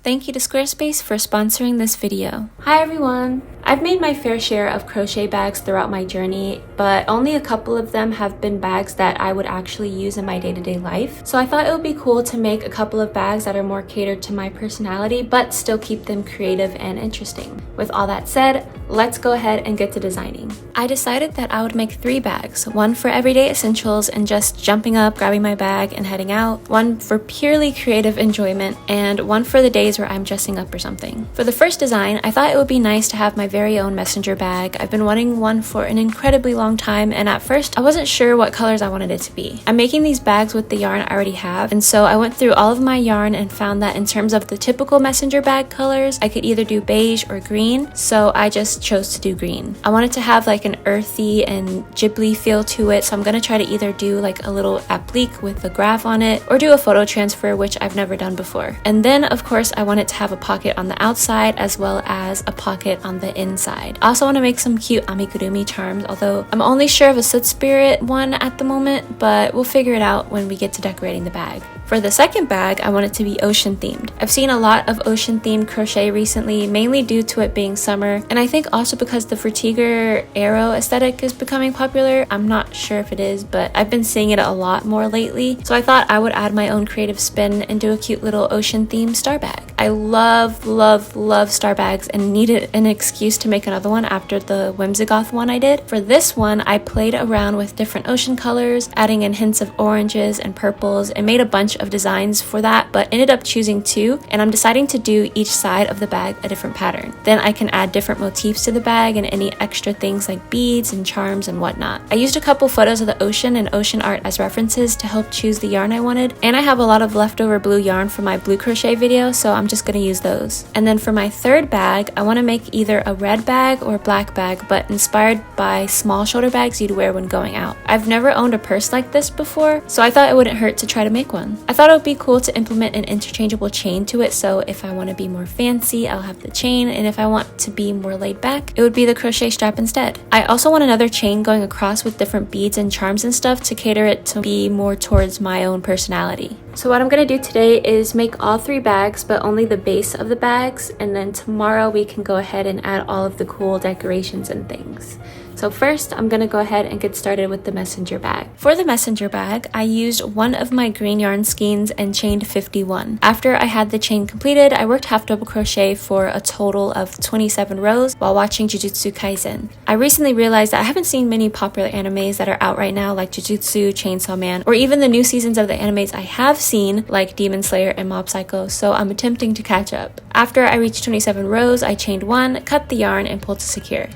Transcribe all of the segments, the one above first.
Thank you to Squarespace for sponsoring this video. Hi everyone! I've made my fair share of crochet bags throughout my journey, but only a couple of them have been bags that I would actually use in my day-to-day life. So I thought it would be cool to make a couple of bags that are more catered to my personality, but still keep them creative and interesting. With all that said, let's go ahead and get to designing. I decided that I would make 3 bags, one for everyday essentials and just jumping up, grabbing my bag and heading out, one for purely creative enjoyment, and one for the days where I'm dressing up or something. For the first design, I thought it would be nice to have my very own messenger bag. I've been wanting one for an incredibly long time, and at first I wasn't sure what colors I wanted it to be. I'm making these bags with the yarn I already have, and so I went through all of my yarn and found that in terms of the typical messenger bag colors, I could either do beige or green, so I just chose to do green. I wanted to have like an earthy and ghibli feel to it, so I'm gonna try to either do like a little applique with a graph on it or do a photo transfer, which I've never done before. And then of course I wanted to have a pocket on the outside as well as a pocket on the inside. I also want to make some cute amigurumi charms, although I'm only sure of a soot spirit one at the moment, but we'll figure it out when we get to decorating the bag. For the second bag, I want it to be ocean themed. I've seen a lot of ocean themed crochet recently, mainly due to it being summer, and I think also because the Frutiger arrow aesthetic is becoming popular. I'm not sure if it is, but I've been seeing it a lot more lately, so I thought I would add my own creative spin and do a cute little ocean themed star bag. I love star bags and needed an excuse to make another one after the Whimsigoth one I did. For this one, I played around with different ocean colors, adding in hints of oranges and purples, and made a bunch of designs for that, but ended up choosing 2, and I'm deciding to do each side of the bag a different pattern. Then I can add different motifs to the bag and any extra things like beads and charms and whatnot. I used a couple photos of the ocean and ocean art as references to help choose the yarn I wanted, and I have a lot of leftover blue yarn from my blue crochet video, so I'm just gonna use those. And then for my third bag, I want to make either a red bag or a black bag, but inspired by small shoulder bags you'd wear when going out. I've never owned a purse like this before, so I thought it wouldn't hurt to try to make one. I thought it would be cool to implement an interchangeable chain to it, so if I want to be more fancy, I'll have the chain, and if I want to be more laid back, it would be the crochet strap instead. I also want another chain going across with different beads and charms and stuff to cater it to be more towards my own personality. So what I'm going to do today is make all 3 bags, but only the base of the bags, and then tomorrow we can go ahead and add all of the cool decorations and things. So first, I'm going to go ahead and get started with the messenger bag. For the messenger bag, I used one of my green yarn skeins and chained 51. After I had the chain completed, I worked half double crochet for a total of 27 rows while watching Jujutsu Kaisen. I recently realized that I haven't seen many popular animes that are out right now like Jujutsu, Chainsaw Man, or even the new seasons of the animes I have seen like Demon Slayer and Mob Psycho, so I'm attempting to catch up. After I reached 27 rows, I chained 1, cut the yarn, and pulled to secure.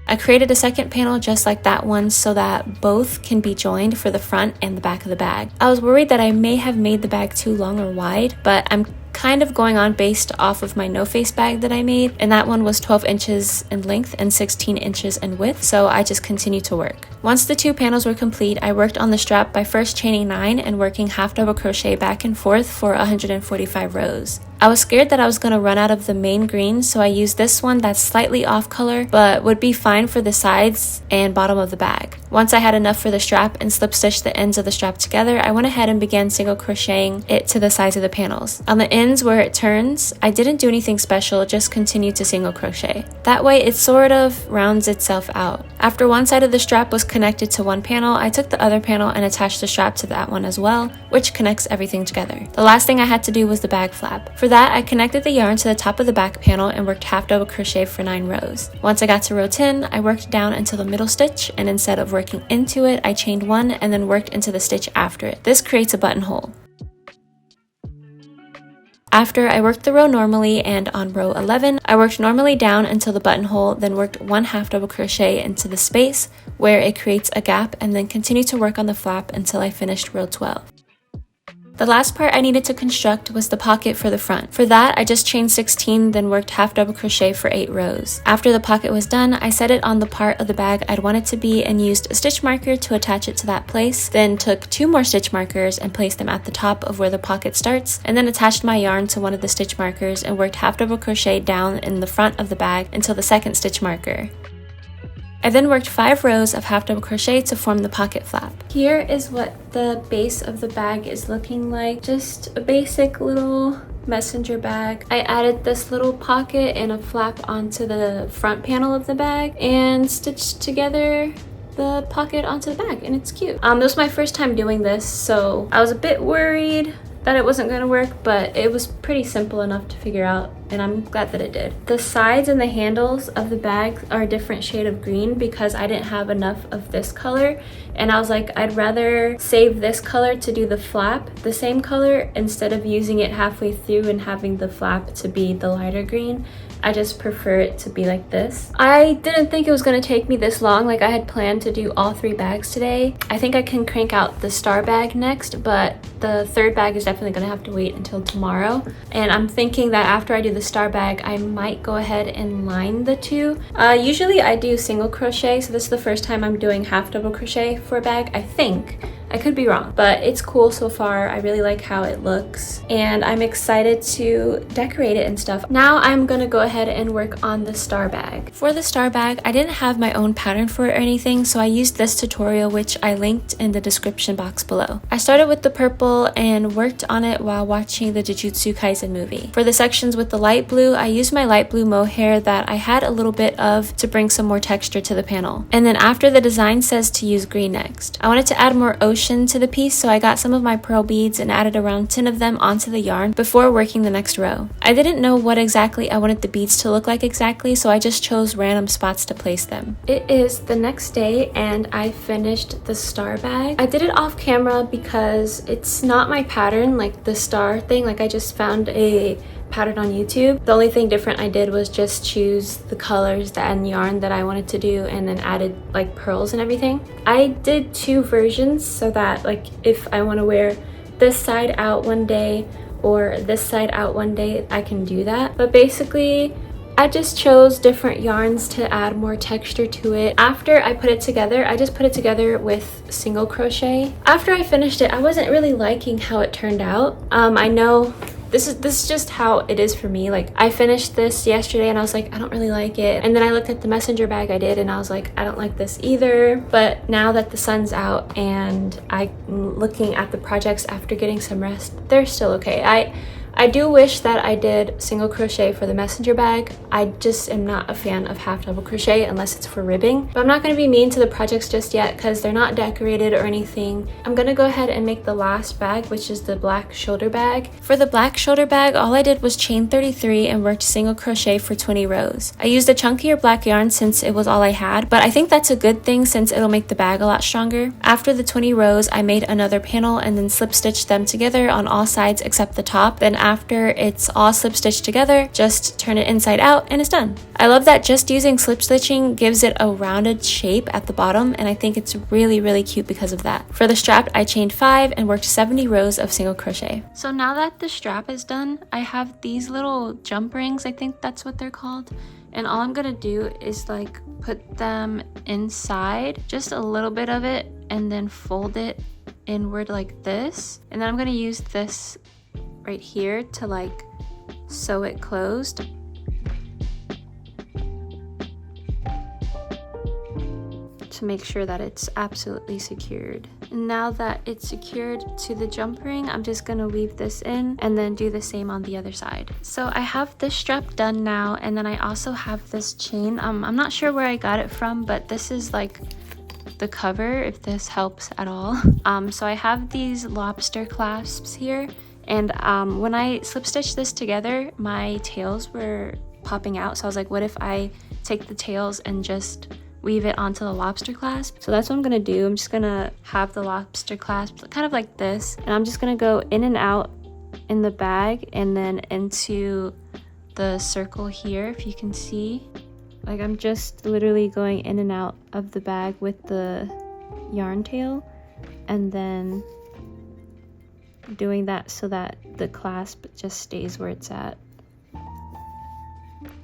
I created a second panel just like that one so that both can be joined for the front and the back of the bag. I was worried that I may have made the bag too long or wide, but I'm kind of going on based off of my no-face bag that I made, and that one was 12 inches in length and 16 inches in width, so I just continued to work. Once the 2 panels were complete, I worked on the strap by first chaining 9 and working half double crochet back and forth for 145 rows. I was scared that I was going to run out of the main green, so I used this one that's slightly off color, but would be fine for the sides and bottom of the bag. Once I had enough for the strap and slip stitched the ends of the strap together, I went ahead and began single crocheting it to the sides of the panels. On the ends where it turns, I didn't do anything special, just continued to single crochet. That way it sort of rounds itself out. After one side of the strap was connected to one panel, I took the other panel and attached the strap to that one as well, which connects everything together. The last thing I had to do was the bag flap. For that, I connected the yarn to the top of the back panel and worked half double crochet for 9 rows. Once I got to row 10, I worked down until the middle stitch, and instead of working into it, I chained 1 and then worked into the stitch after it. This creates a buttonhole. After I worked the row normally, and on row 11, I worked normally down until the buttonhole, then worked 1 half double crochet into the space where it creates a gap, and then continued to work on the flap until I finished row 12. The last part I needed to construct was the pocket for the front. For that, I just chained 16, then worked half double crochet for 8 rows. After the pocket was done, I set it on the part of the bag I'd want it to be and used a stitch marker to attach it to that place, then took 2 more stitch markers and placed them at the top of where the pocket starts, and then attached my yarn to one of the stitch markers and worked half double crochet down in the front of the bag until the second stitch marker. I then worked 5 rows of half double crochet to form the pocket flap. Here is what the base of the bag is looking like. Just a basic little messenger bag. I added this little pocket and a flap onto the front panel of the bag and stitched together the pocket onto the bag, and it's cute. This was my first time doing this, so I was a bit worried that it wasn't gonna work, but it was pretty simple enough to figure out, and I'm glad that it did. The sides and the handles of the bag are a different shade of green because I didn't have enough of this color, and I was like, I'd rather save this color to do the flap the same color instead of using it halfway through and having the flap to be the lighter green. I just prefer it to be like this. I didn't think it was gonna take me this long. Like, I had planned to do all 3 bags today. I think I can crank out the star bag next, but the 3rd bag is definitely gonna have to wait until tomorrow. And I'm thinking that after I do the star bag, I might go ahead and line the 2. Usually I do single crochet, so this is the first time I'm doing half double crochet for a bag, I think. I could be wrong, but it's cool so far. I really like how it looks, and I'm excited to decorate it and stuff. Now I'm gonna go ahead and work on the star bag. For the star bag, I didn't have my own pattern for it or anything, so I used this tutorial, which I linked in the description box below. I started with the purple and worked on it while watching the Jujutsu Kaisen movie. For the sections with the light blue, I used my light blue mohair that I had a little bit of to bring some more texture to the panel. And then after, the design says to use green next. I wanted to add more ocean to the piece, so I got some of my pearl beads and added around 10 of them onto the yarn before working the next row. I didn't know what exactly I wanted the beads to look like exactly, so I just chose random spots to place them. It is the next day and I finished the star bag. I did it off camera because it's not my pattern, like the star thing. Like, I just found a pattern on YouTube. The only thing different I did was just choose the colors and yarn that I wanted to do, and then added like pearls and everything. I did 2 versions so that, like, if I want to wear this side out one day or this side out one day, I can do that. But basically, I just chose different yarns to add more texture to it. After I put it together, I just put it together with single crochet. After I finished it, I wasn't really liking how it turned out. I know this is just how it is for me. Like, I finished this yesterday and I was like, I don't really like it. And then I looked at the messenger bag I did and I was like, I don't like this either. But now that the sun's out and I'm looking at the projects after getting some rest, they're still okay. I do wish that I did single crochet for the messenger bag. I just am not a fan of half double crochet unless it's for ribbing. But I'm not going to be mean to the projects just yet because they're not decorated or anything. I'm going to go ahead and make the last bag, which is the black shoulder bag. For the black shoulder bag, all I did was chain 33 and worked single crochet for 20 rows. I used a chunkier black yarn since it was all I had, but I think that's a good thing since it'll make the bag a lot stronger. After the 20 rows, I made another panel and then slip stitched them together on all sides except the top. Then after it's all slip stitched together, just turn it inside out and it's done. I love that just using slip stitching gives it a rounded shape at the bottom, and I think it's really, really cute because of that. For the strap, I chained 5 and worked 70 rows of single crochet. So now that the strap is done, I have these little jump rings, I think that's what they're called. And all I'm gonna do is like put them inside, just a little bit of it, and then fold it inward like this. And then I'm gonna use this right here to like sew it closed. To make sure that it's absolutely secured. And now that it's secured to the jump ring, I'm just gonna weave this in and then do the same on the other side. So I have this strap done now, and then I also have this chain. I'm not sure where I got it from, but this is like the cover, if this helps at all. So I have these lobster clasps here, and when I slip stitched this together, my tails were popping out. So I was like, what if I take the tails and just weave it onto the lobster clasp? So that's what I'm gonna do. I'm just gonna have the lobster clasp kind of like this, and I'm just gonna go in and out in the bag and then into the circle here, if you can see. Like, I'm just literally going in and out of the bag with the yarn tail, and then doing that so that the clasp just stays where it's at.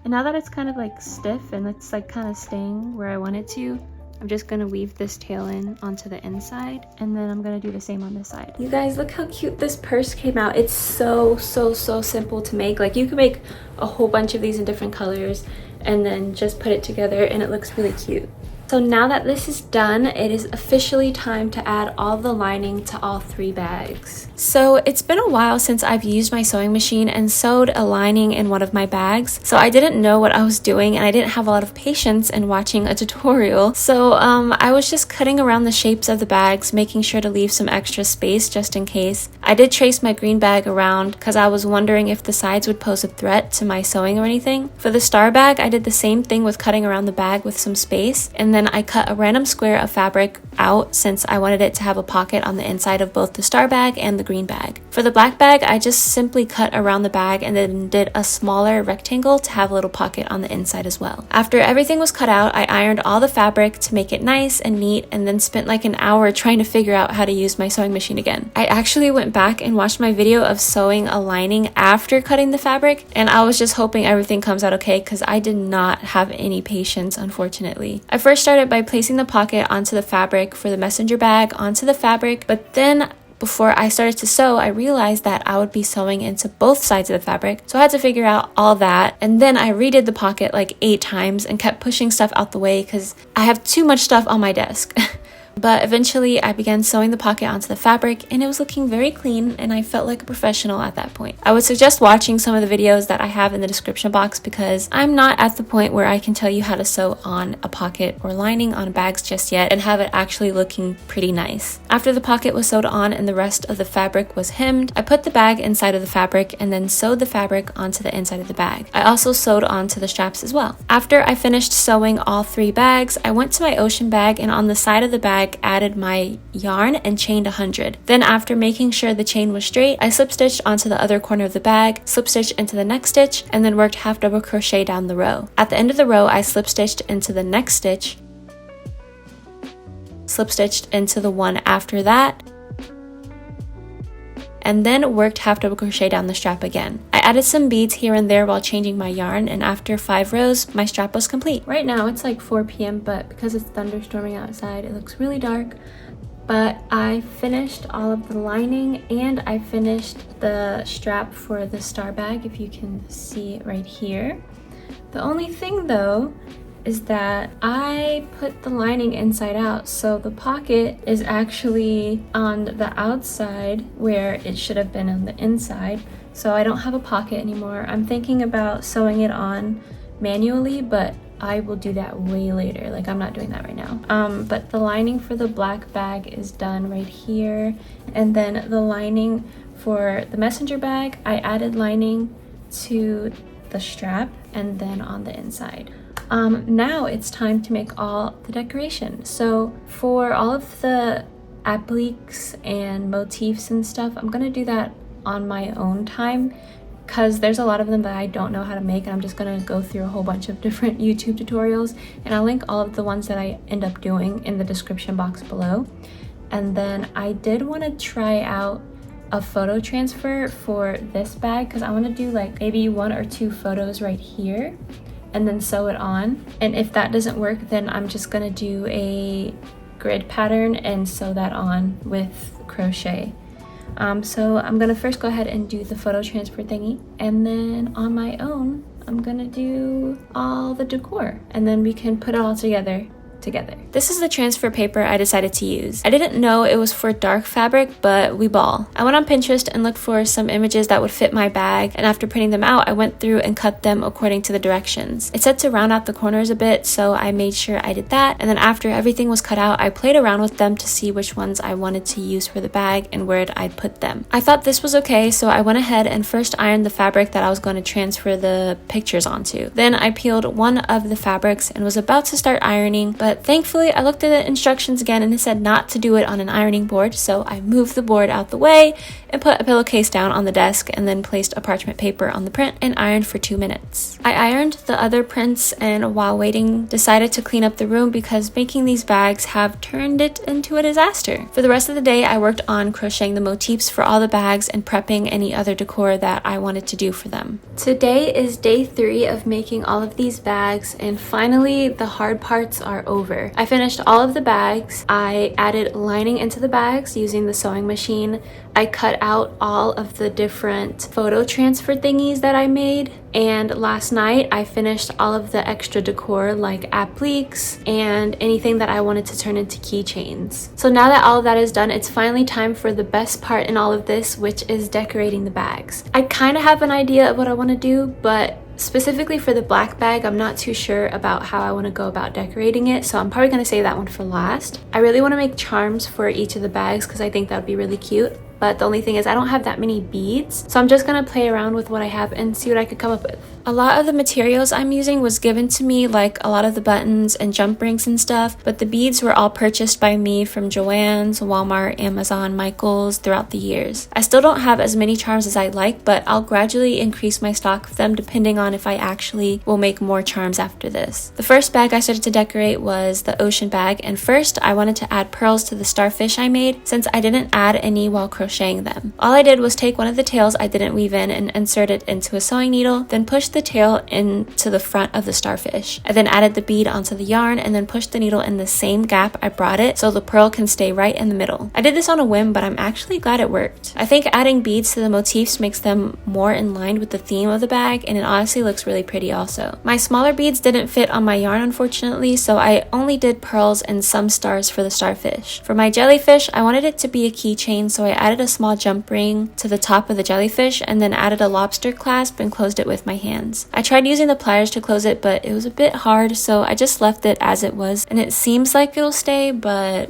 And now that it's kind of like stiff and it's like kind of staying where I want it to, I'm just gonna weave this tail in onto the inside, and then I'm gonna do the same on this side. You guys, look how cute this purse came out. It's so simple to make. Like, you can make a whole bunch of these in different colors and then just put it together and it looks really cute. So now that this is done, it is officially time to add all the lining to all 3 bags. So it's been a while since I've used my sewing machine and sewed a lining in one of my bags. So I didn't know what I was doing and I didn't have a lot of patience in watching a tutorial. So I was just cutting around the shapes of the bags, making sure to leave some extra space just in case. I did trace my green bag around because I was wondering if the sides would pose a threat to my sewing or anything. For the star bag, I did the same thing with cutting around the bag with some space, and then I cut a random square of fabric out since I wanted it to have a pocket on the inside of both the star bag and the green bag. For the black bag, I just simply cut around the bag and then did a smaller rectangle to have a little pocket on the inside as well. After everything was cut out, I ironed all the fabric to make it nice and neat, and then spent like an hour trying to figure out how to use my sewing machine again. I actually went back and watched my video of sewing a lining after cutting the fabric, and I was just hoping everything comes out okay because I did not have any patience, unfortunately. I first started by placing the pocket onto the fabric for the messenger bag onto the fabric, but then before I started to sew, I realized that I would be sewing into both sides of the fabric, so I had to figure out all that, and then I redid the pocket like 8 times and kept pushing stuff out the way because I have too much stuff on my desk. But eventually I began sewing the pocket onto the fabric and it was looking very clean and I felt like a professional at that point. I would suggest watching some of the videos that I have in the description box because I'm not at the point where I can tell you how to sew on a pocket or lining on bags just yet and have it actually looking pretty nice. After the pocket was sewed on and the rest of the fabric was hemmed, I put the bag inside of the fabric and then sewed the fabric onto the inside of the bag. I also sewed onto the straps as well. After I finished sewing all 3 bags, I went to my ocean bag and on the side of the bag added my yarn and chained 100. Then after making sure the chain was straight, I slip stitched onto the other corner of the bag, slip stitched into the next stitch, and then worked half double crochet down the row. At the end of the row, I slip stitched into the next stitch, slip stitched into the one after that, and then worked half double crochet down the strap again. I added some beads here and there while changing my yarn, and after 5 rows, my strap was complete. Right now it's like 4 p.m, but because it's thunderstorming outside, it looks really dark. But I finished all of the lining and I finished the strap for the star bag, if you can see it right here. The only thing though is that I put the lining inside out, so the pocket is actually on the outside where it should have been on the inside, so I don't have a pocket anymore. I'm thinking about sewing it on manually, but I will do that way later. Like, I'm not doing that right now. But the lining for the black bag is done right here, and then the lining for the messenger bag, I added lining to the strap and then on the inside. Now it's time to make all the decoration. So for all of the appliques and motifs and stuff, I'm gonna do that on my own time because there's a lot of them that I don't know how to make, and I'm just gonna go through a whole bunch of different YouTube tutorials, and I'll link all of the ones that I end up doing in the description box below. And then I did want to try out a photo transfer for this bag because I want to do like maybe 1 or 2 photos right here and then sew it on. And if that doesn't work, then I'm just gonna do a grid pattern and sew that on with crochet. So I'm gonna first go ahead and do the photo transfer thingy, and then on my own I'm gonna do all the decor, and then we can put it all together. This is the transfer paper I decided to use. I didn't know it was for dark fabric, but we ball. I went on Pinterest and looked for some images that would fit my bag, and after printing them out, I went through and cut them according to the directions. It said to round out the corners a bit, so I made sure I did that, and then after everything was cut out, I played around with them to see which ones I wanted to use for the bag and where I'd put them. I thought this was okay, so I went ahead and first ironed the fabric that I was going to transfer the pictures onto. Then I peeled one of the fabrics and was about to start ironing, but thankfully I looked at the instructions again and it said not to do it on an ironing board, so I moved the board out the way and put a pillowcase down on the desk and then placed a parchment paper on the print and ironed for 2 minutes. I ironed the other prints, and while waiting decided to clean up the room because making these bags have turned it into a disaster. For the rest of the day I worked on crocheting the motifs for all the bags and prepping any other decor that I wanted to do for them. Today is day 3 of making all of these bags, and finally the hard parts are over. over. I finished all of the bags. I added lining into the bags using the sewing machine. I cut out all of the different photo transfer thingies that I made. And last night I finished all of the extra decor like appliques and anything that I wanted to turn into keychains. So now that all of that is done, it's finally time for the best part in all of this, which is decorating the bags. I kind of have an idea of what I want to do, but specifically for the black bag, I'm not too sure about how I want to go about decorating it, so I'm probably going to save that one for last. I really want to make charms for each of the bags because I think that would be really cute. But the only thing is I don't have that many beads, so I'm just gonna play around with what I have and see what I could come up with. A lot of the materials I'm using was given to me, like a lot of the buttons and jump rings and stuff, but the beads were all purchased by me from Joann's, Walmart, Amazon, Michael's throughout the years. I still don't have as many charms as I'd like, but I'll gradually increase my stock of them depending on if I actually will make more charms after this. The first bag I started to decorate was the ocean bag, and first I wanted to add pearls to the starfish I made since I didn't add any while crocheting them. All I did was take one of the tails I didn't weave in and insert it into a sewing needle, then push the tail into the front of the starfish. I then added the bead onto the yarn and then pushed the needle in the same gap I brought it so the pearl can stay right in the middle. I did this on a whim, but I'm actually glad it worked. I think adding beads to the motifs makes them more in line with the theme of the bag, and it honestly looks really pretty also. My smaller beads didn't fit on my yarn unfortunately, so I only did pearls and some stars for the starfish. For my jellyfish, I wanted it to be a keychain, so I added a small jump ring to the top of the jellyfish and then added a lobster clasp and closed it with my hands. I tried using the pliers to close it, but it was a bit hard, so I just left it as it was, and it seems like it'll stay, but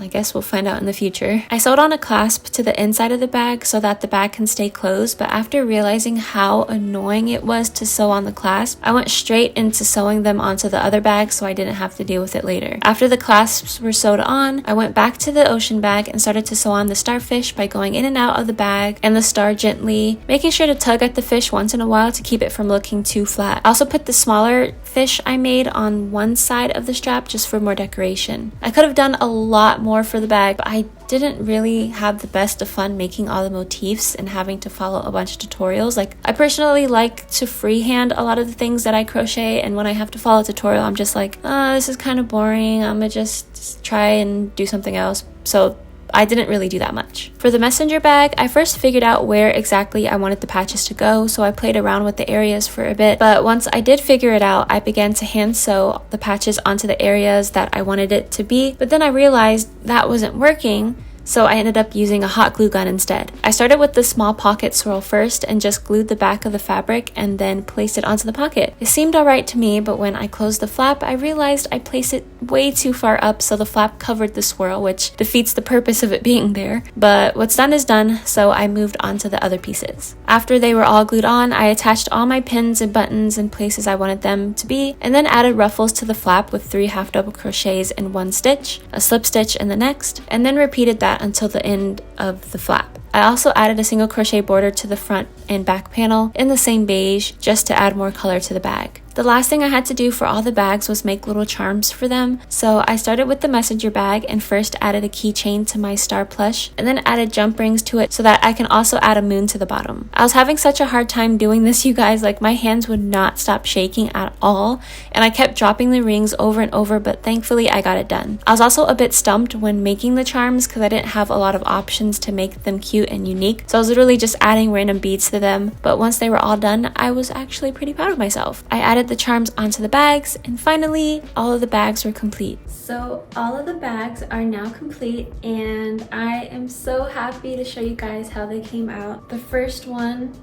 I guess we'll find out in the future. I sewed on a clasp to the inside of the bag so that the bag can stay closed, but after realizing how annoying it was to sew on the clasp, I went straight into sewing them onto the other bag so I didn't have to deal with it later. After the clasps were sewed on, I went back to the ocean bag and started to sew on the starfish by going in and out of the bag and the star gently, making sure to tug at the fish once in a while to keep it from looking too flat. I also put the smaller fish I made on one side of the strap just for more decoration. I could have done a lot more for the bag, but I didn't really have the best of fun making all the motifs and having to follow a bunch of tutorials. Like, I personally like to freehand a lot of the things that I crochet, and when I have to follow a tutorial, I'm just like, this is kind of boring, I'm gonna just try and do something else. So I didn't really do that much. For the messenger bag, I first figured out where exactly I wanted the patches to go, so I played around with the areas for a bit, but once I did figure it out, I began to hand sew the patches onto the areas that I wanted it to be, but then I realized that wasn't working, so I ended up using a hot glue gun instead. I started with the small pocket swirl first and just glued the back of the fabric and then placed it onto the pocket. It seemed alright to me, but when I closed the flap, I realized I placed it way too far up, so the flap covered the swirl, which defeats the purpose of it being there. But what's done is done, so I moved on to the other pieces. After they were all glued on, I attached all my pins and buttons in places I wanted them to be, and then added ruffles to the flap with 3 half double crochets in one stitch, a slip stitch in the next, and then repeated that until the end of the flap. I also added a single crochet border to the front and back panel in the same beige just to add more color to the bag. The last thing I had to do for all the bags was make little charms for them, so I started with the messenger bag and first added a keychain to my star plush and then added jump rings to it so that I can also add a moon to the bottom. I was having such a hard time doing this, you guys, like my hands would not stop shaking at all, and I kept dropping the rings over and over, but thankfully I got it done. I was also a bit stumped when making the charms because I didn't have a lot of options to make them cute and unique, so I was literally just adding random beads to them, but once they were all done, I was actually pretty proud of myself. I added the charms onto the bags, and finally all of the bags were complete. So all of the bags are now complete, and I am so happy to show you guys how they came out. The first one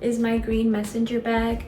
is my green messenger bag.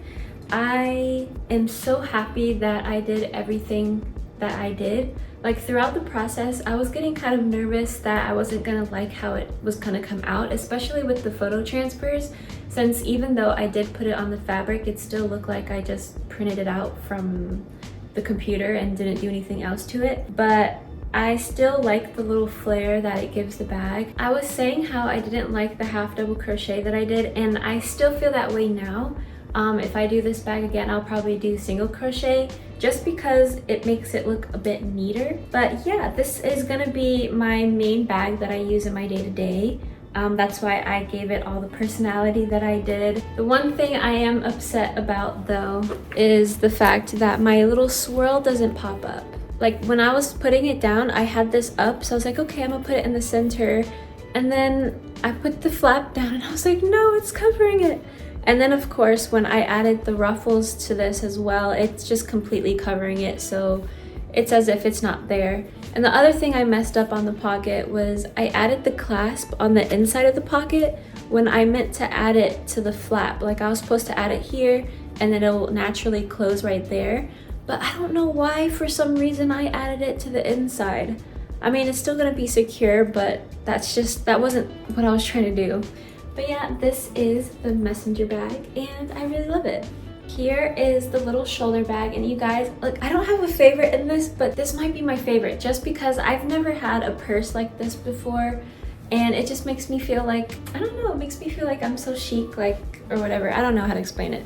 I am so happy that I did everything that I did. Like throughout the process, I was getting kind of nervous that I wasn't gonna like how it was gonna come out, especially with the photo transfers, since even though I did put it on the fabric, it still looked like I just printed it out from the computer and didn't do anything else to it. But I still like the little flare that it gives the bag. I was saying how I didn't like the half double crochet that I did, and I still feel that way now. If I do this bag again, I'll probably do single crochet just because it makes it look a bit neater. But yeah, this is gonna be my main bag that I use in my day-to-day. That's why I gave it all the personality that I did. The one thing I am upset about though is the fact that my little swirl doesn't pop up. Like when I was putting it down, I had this up, so I was like, okay, I'm gonna put it in the center. And then I put the flap down and I was like, no, it's covering it. And then of course, when I added the ruffles to this as well, it's just completely covering it. So it's as if it's not there. And the other thing I messed up on the pocket was I added the clasp on the inside of the pocket when I meant to add it to the flap. Like I was supposed to add it here and then it will naturally close right there. But I don't know why, for some reason, I added it to the inside. I mean, it's still gonna be secure, but that wasn't what I was trying to do. But yeah, this is the messenger bag and I really love it. Here is the little shoulder bag, and you guys, look, I don't have a favorite in this, but this might be my favorite just because I've never had a purse like this before, and it just makes me feel like, I don't know, it makes me feel like I'm so chic, like, or whatever. I don't know how to explain it,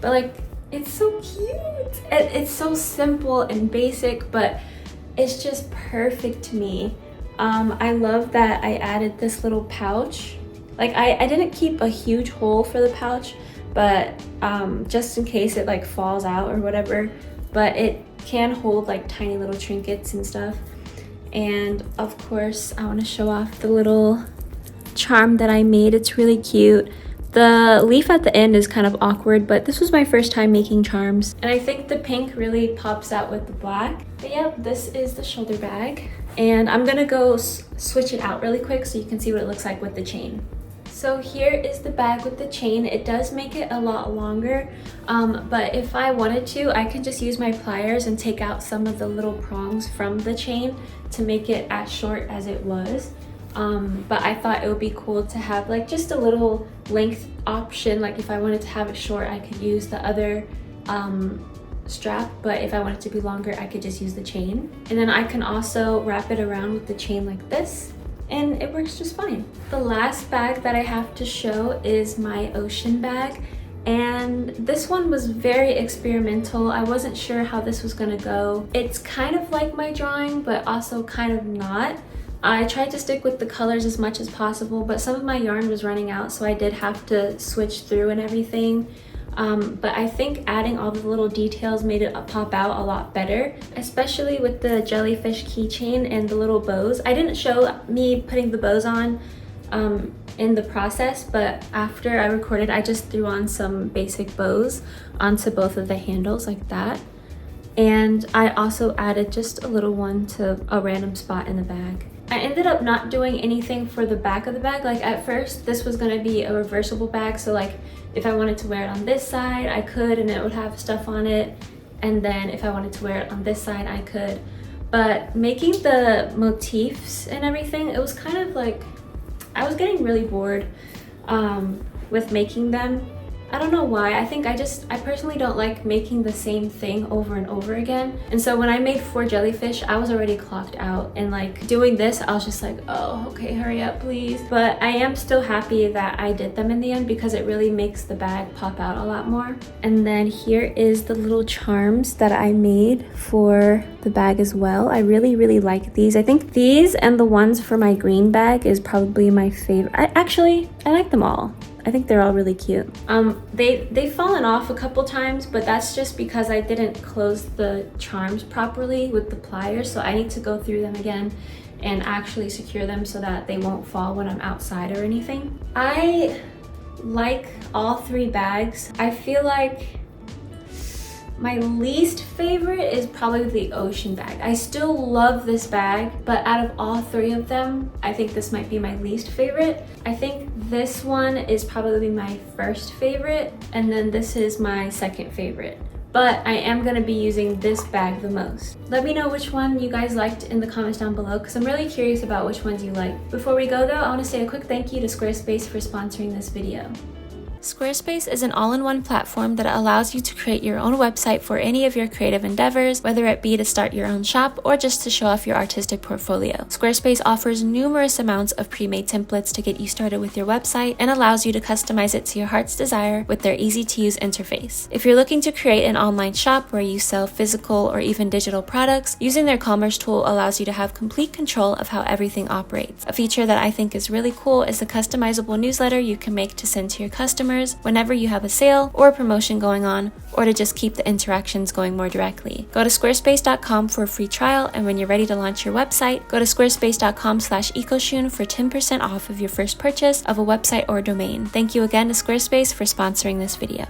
but like, it's so cute. It's so simple and basic, but it's just perfect to me. I love that I added this little pouch. Like I didn't keep a huge hole for the pouch, but just in case it like falls out or whatever, but it can hold like tiny little trinkets and stuff. And of course, I want to show off the little charm that I made. It's really cute. The leaf at the end is kind of awkward, but this was my first time making charms. And I think the pink really pops out with the black. But yeah, this is the shoulder bag. And I'm gonna go switch it out really quick so you can see what it looks like with the chain. So here is the bag with the chain. It does make it a lot longer, but if I wanted to, I could just use my pliers and take out some of the little prongs from the chain to make it as short as it was. But I thought it would be cool to have like just a little length option. Like if I wanted to have it short, I could use the other strap, but if I want it to be longer, I could just use the chain. And then I can also wrap it around with the chain like this, and it works just fine. The last bag that I have to show is my ocean bag. And this one was very experimental. I wasn't sure how this was gonna go. It's kind of like my drawing, but also kind of not. I tried to stick with the colors as much as possible, but some of my yarn was running out, so I did have to switch through and everything. But I think adding all the little details made it pop out a lot better, especially with the jellyfish keychain and the little bows. I didn't show me putting the bows on in the process, but after I recorded, I just threw on some basic bows onto both of the handles like that. And I also added just a little one to a random spot in the bag. I ended up not doing anything for the back of the bag. Like at first, this was gonna be a reversible bag, so like if I wanted to wear it on this side, I could, and it would have stuff on it. And then if I wanted to wear it on this side, I could. But making the motifs and everything, it was kind of like, I was getting really bored with making them. I don't know why. I think I personally don't like making the same thing over and over again. And so when I made 4 jellyfish, I was already clocked out. And like doing this, I was just like, oh, okay, hurry up, please. But I am still happy that I did them in the end because it really makes the bag pop out a lot more. And then here is the little charms that I made for the bag as well. I really, really like these. I think these and the ones for my green bag is probably my favorite. I like them all. I think they're all really cute. They've fallen off a couple times, but that's just because I didn't close the charms properly with the pliers, so I need to go through them again and actually secure them so that they won't fall when I'm outside or anything. I like all 3 bags. I feel like my least favorite is probably the ocean bag. I still love this bag, but out of all 3 of them, I think this might be my least favorite. I think this one is probably my first favorite, and then this is my second favorite. But I am gonna be using this bag the most. Let me know which one you guys liked in the comments down below, because I'm really curious about which ones you like. Before we go though, I wanna say a quick thank you to Squarespace for sponsoring this video. Squarespace is an all-in-one platform that allows you to create your own website for any of your creative endeavors, whether it be to start your own shop or just to show off your artistic portfolio. Squarespace offers numerous amounts of pre-made templates to get you started with your website and allows you to customize it to your heart's desire with their easy-to-use interface. If you're looking to create an online shop where you sell physical or even digital products, using their commerce tool allows you to have complete control of how everything operates. A feature that I think is really cool is the customizable newsletter you can make to send to your customers whenever you have a sale or a promotion going on, or to just keep the interactions going more directly. Go to squarespace.com for a free trial, and when you're ready to launch your website, go to squarespace.com/ecoshun for 10% off of your first purchase of a website or domain. Thank you again to Squarespace for sponsoring this video.